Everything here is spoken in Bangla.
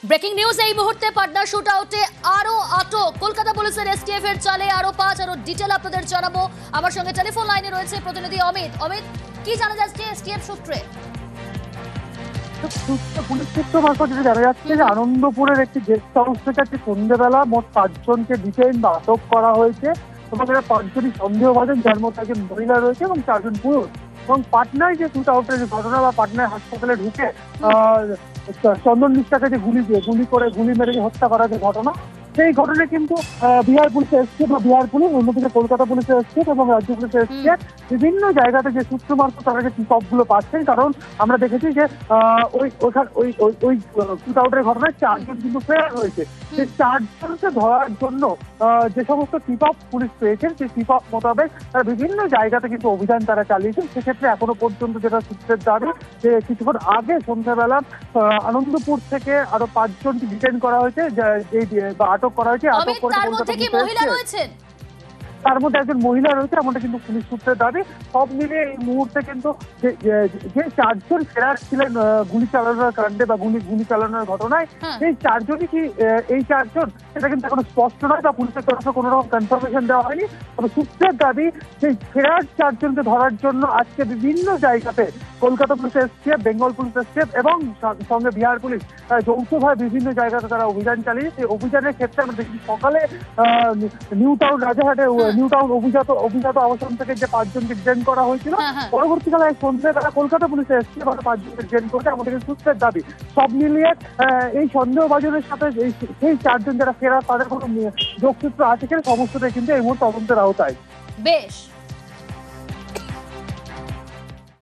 ব্রেকিং নিউজ এই মুহূর্তে পাটনা শুট আউটে আরো আটক কলকাতা পুলিশের এসটিএফ এর চালে আরো ৫ আরো ডিটেল আপনাদের জানাবো। আমার সঙ্গে টেলিফোন লাইনে রয়েছে প্রতিনিধি অমিত। অমিত, কি জানা যাচ্ছে এসটিএফ সূত্রে? পুলিশ সূত্র মারফত যেটা জানা যাচ্ছে যে আনন্দপুরের একটি গেস্ট হাউস থেকে আজকে সন্ধ্যেবেলা মোট ৫ জনকে ডিটেইন বা আটক করা হয়েছে এবং এরা ৫ জনই সন্দেহভাজন, যার মধ্যে একজন মহিলা রয়েছে এবং ৪ জন পুরুষ। এবং পাটনায় যে শুট আউটের যে ঘটনা বা পাটনায় হাসপাতালে ঢুকে চন্দন মিশ্রাকে যে গুলি মেরে যে হত্যা করার যে ঘটনা, সেই ঘটনায় কিন্তু বিহার পুলিশের এসছে বা বিহার পুলিশ, অন্যদিকে কলকাতা পুলিশের এসছে এবং রাজ্য পুলিশের এসছে বিভিন্ন জায়গাতে যে সূত্র মারফত তারা যে টিপ গুলো পাচ্ছেন। কারণ আমরা দেখেছি যে ওই শুট আউটের ঘটনায় ৪ জন কিন্তু ফেরার হয়েছে। সেই ৪ জনকে ধরার জন্য যে সমস্ত টিপ পুলিশ পেয়েছেন, সেই টিপ মোতাবেক তারা বিভিন্ন জায়গাতে কিন্তু অভিযান তারা চালিয়েছেন। সেক্ষেত্রে এখনো পর্যন্ত যেটা সূত্রের দাবি যে কিছুক্ষণ আগে সন্ধ্যাবেলা আনন্দপুর থেকে আরো ৫ জনকে ডিটেইন করা হয়েছে বা আটক করা হয়েছে। আটক করে তার মধ্যে কি মহিলা রয়েছেন? তার মধ্যে একজন মহিলা রয়েছে, এমনটা কিন্তু পুলিশ সূত্রের দাবি। সব মিলিয়ে এই মুহূর্তে কিন্তু যে ৪ জন ফেরার ছিলেন গুলি চালানোর কাণ্ডে বা গুলি চালানোর ঘটনায়, এই ৪ জনই কি এই ৪ জন সেটা কিন্তু এখনো স্পষ্ট নয় বা পুলিশের তরফে কোনো রকম কনফার্মেশন দেওয়া হয়নি। তবে সূত্রের দাবি সেই ফেরার ৪ জনকে ধরার জন্য আজকে বিভিন্ন জায়গাতে Kolkata police STF, Bengal police STF এবং সঙ্গে বিহার পুলিশ যৌথভাবে বিভিন্ন জায়গাতে তারা অভিযান চালিয়ে। সেই অভিযানের ক্ষেত্রে আমরা দেখি সকালে নিউ টাউন রাজারহাটে নিউ টাউন অভিজাত আবাসন থেকে যে ৫ জনকে ডিটেইন করা হয়েছিল, পরবর্তীকালে সন্ধ্যাবেলা কলকাতা পুলিশে এসছে ৫ জনকে ডিটেইন করেছে আমাদের সূত্রের দাবি। সব মিলিয়ে এই সন্দেহভাজনের সাথে সেই ৪ জন যারা ফেরার তাদের কোনো যোগসূত্র আছে কিনা সমস্তটাই কিন্তু এই মুহূর্তে তদন্তের আওতায়। বেশ।